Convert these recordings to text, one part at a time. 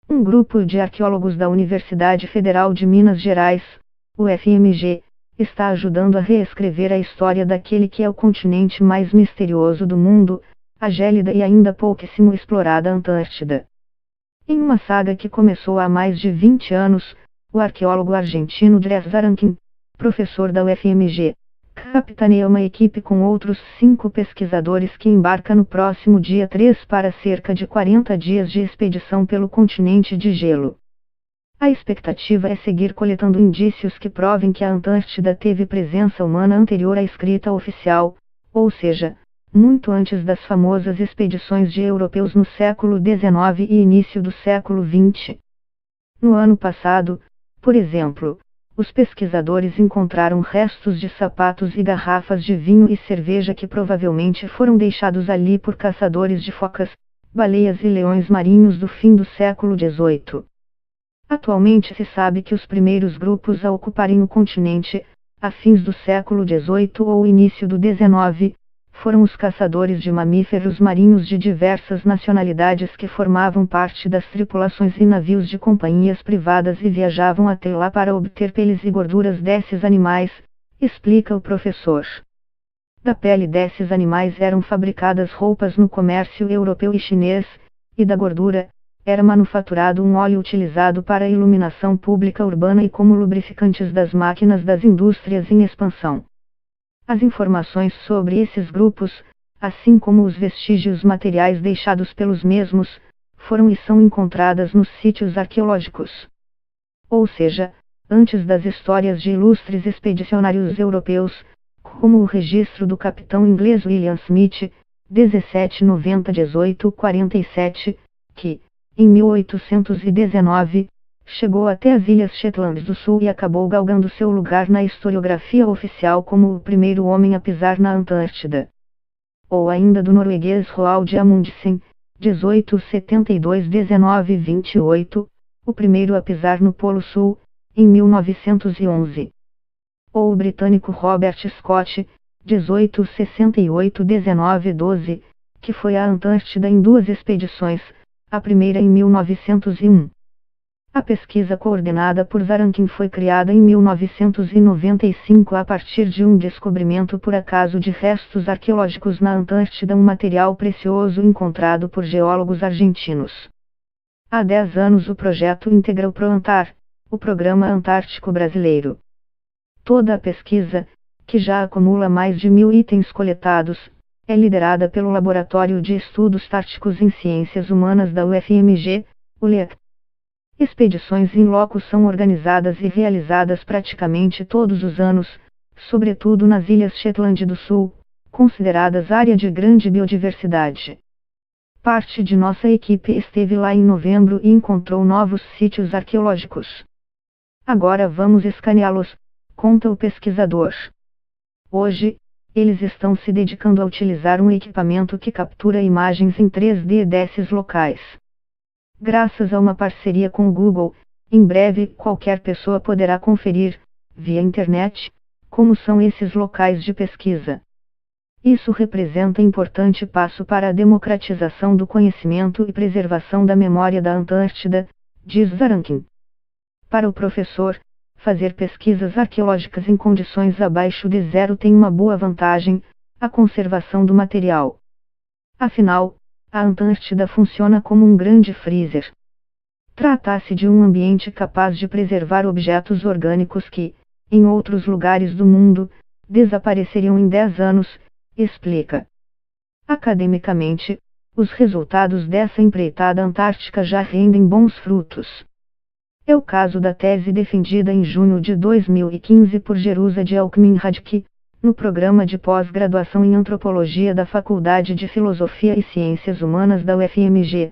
Um grupo de arqueólogos da Universidade Federal de Minas Gerais, UFMG, está ajudando a reescrever a história daquele que é o continente mais misterioso do mundo, a gélida e ainda pouquíssimo explorada Antártida. Em uma saga que começou há mais de 20 anos, o arqueólogo argentino Andrés Zarankin, professor da UFMG, capitaneia uma equipe com outros 5 pesquisadores que embarca no próximo dia 3 para cerca de 40 dias de expedição pelo continente de gelo. A expectativa é seguir coletando indícios que provem que a Antártida teve presença humana anterior à escrita oficial, ou seja, muito antes das famosas expedições de europeus no século XIX e início do século XX. No ano passado, por exemplo, os pesquisadores encontraram restos de sapatos e garrafas de vinho e cerveja que provavelmente foram deixados ali por caçadores de focas, baleias e leões marinhos do fim do século XVIII. Atualmente se sabe que os primeiros grupos a ocuparem o continente, a fins do século XVIII ou início do XIX, foram os caçadores de mamíferos marinhos de diversas nacionalidades que formavam parte das tripulações e navios de companhias privadas e viajavam até lá para obter peles e gorduras desses animais, explica o professor. Da pele desses animais eram fabricadas roupas no comércio europeu e chinês, e da gordura, era manufaturado um óleo utilizado para a iluminação pública urbana e como lubrificantes das máquinas das indústrias em expansão. As informações sobre esses grupos, assim como os vestígios materiais deixados pelos mesmos, foram e são encontradas nos sítios arqueológicos. Ou seja, antes das histórias de ilustres expedicionários europeus, como o registro do capitão inglês William Smith, 1790-1847, que, em 1819, chegou até as Ilhas Shetland do Sul e acabou galgando seu lugar na historiografia oficial como o primeiro homem a pisar na Antártida. Ou ainda do norueguês Roald Amundsen, 1872-1928, o primeiro a pisar no Polo Sul, em 1911. Ou o britânico Robert Scott, 1868-1912, que foi à Antártida em 2 expedições, a primeira em 1901. A pesquisa coordenada por Zarankin foi criada em 1995 a partir de um descobrimento por acaso de restos arqueológicos na Antártida, um material precioso encontrado por geólogos argentinos. Há 10 anos o projeto integra o ProAntar, o Programa Antártico Brasileiro. Toda a pesquisa, que já acumula mais de 1000 itens coletados, é liderada pelo Laboratório de Estudos Táticos em Ciências Humanas da UFMG, o LEAC. Expedições in loco são organizadas e realizadas praticamente todos os anos, sobretudo nas Ilhas Shetland do Sul, consideradas área de grande biodiversidade. Parte de nossa equipe esteve lá em novembro e encontrou novos sítios arqueológicos. Agora vamos escaneá-los, conta o pesquisador. Hoje, eles estão se dedicando a utilizar um equipamento que captura imagens em 3D desses locais. Graças a uma parceria com o Google, em breve qualquer pessoa poderá conferir, via internet, como são esses locais de pesquisa. Isso representa importante passo para a democratização do conhecimento e preservação da memória da Antártida, diz Zarankin. Para o professor, fazer pesquisas arqueológicas em condições abaixo de zero tem uma boa vantagem: a conservação do material. Afinal, a Antártida funciona como um grande freezer. Trata-se de um ambiente capaz de preservar objetos orgânicos que, em outros lugares do mundo, desapareceriam em 10 anos, explica. Academicamente, os resultados dessa empreitada antártica já rendem bons frutos. É o caso da tese defendida em junho de 2015 por Jerusa de Alckmin Radke, no programa de pós-graduação em Antropologia da Faculdade de Filosofia e Ciências Humanas da UFMG.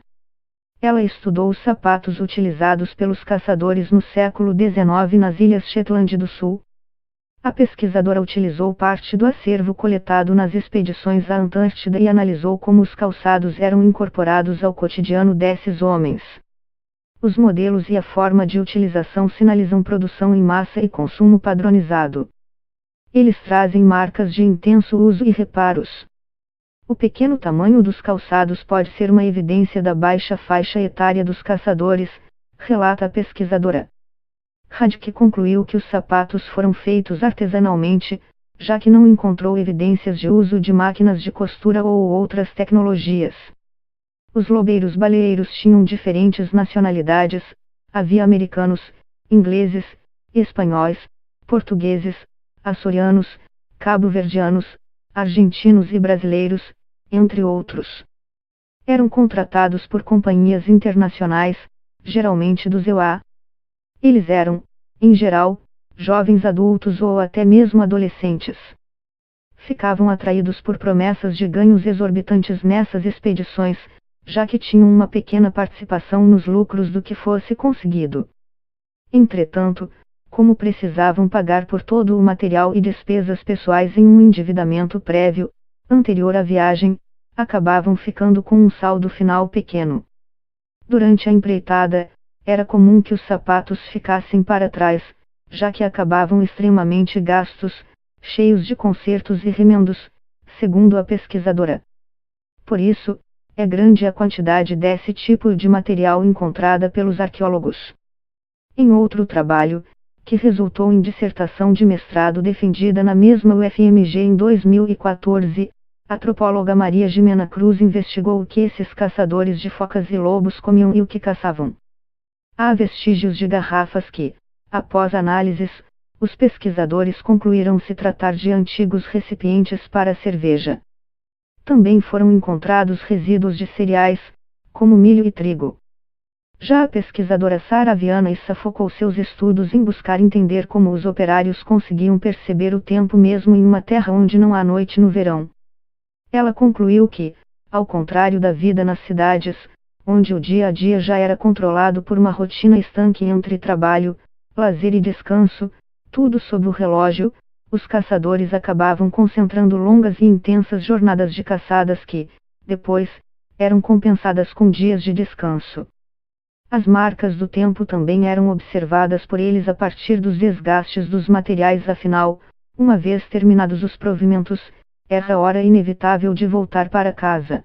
Ela estudou os sapatos utilizados pelos caçadores no século XIX nas Ilhas Shetland do Sul. A pesquisadora utilizou parte do acervo coletado nas expedições à Antártida e analisou como os calçados eram incorporados ao cotidiano desses homens. Os modelos e a forma de utilização sinalizam produção em massa e consumo padronizado. Eles trazem marcas de intenso uso e reparos. O pequeno tamanho dos calçados pode ser uma evidência da baixa faixa etária dos caçadores, relata a pesquisadora. Radke concluiu que os sapatos foram feitos artesanalmente, já que não encontrou evidências de uso de máquinas de costura ou outras tecnologias. Os lobeiros baleeiros tinham diferentes nacionalidades, havia americanos, ingleses, espanhóis, portugueses, açorianos, cabo-verdianos, argentinos e brasileiros, entre outros. Eram contratados por companhias internacionais, geralmente dos EUA. Eles eram, em geral, jovens adultos ou até mesmo adolescentes. Ficavam atraídos por promessas de ganhos exorbitantes nessas expedições, já que tinham uma pequena participação nos lucros do que fosse conseguido. Entretanto, como precisavam pagar por todo o material e despesas pessoais em um endividamento prévio, anterior à viagem, acabavam ficando com um saldo final pequeno. Durante a empreitada, era comum que os sapatos ficassem para trás, já que acabavam extremamente gastos, cheios de consertos e remendos, segundo a pesquisadora. Por isso, é grande a quantidade desse tipo de material encontrada pelos arqueólogos. Em outro trabalho, que resultou em dissertação de mestrado defendida na mesma UFMG em 2014, a antropóloga Maria Jimena Cruz investigou o que esses caçadores de focas e lobos comiam e o que caçavam. Há vestígios de garrafas que, após análises, os pesquisadores concluíram se tratar de antigos recipientes para cerveja. Também foram encontrados resíduos de cereais, como milho e trigo. Já a pesquisadora Sara Viana Issa focou seus estudos em buscar entender como os operários conseguiam perceber o tempo mesmo em uma terra onde não há noite no verão. Ela concluiu que, ao contrário da vida nas cidades, onde o dia a dia já era controlado por uma rotina estanque entre trabalho, lazer e descanso, tudo sob o relógio, os caçadores acabavam concentrando longas e intensas jornadas de caçadas que, depois, eram compensadas com dias de descanso. As marcas do tempo também eram observadas por eles a partir dos desgastes dos materiais, afinal, uma vez terminados os provimentos, era a hora inevitável de voltar para casa.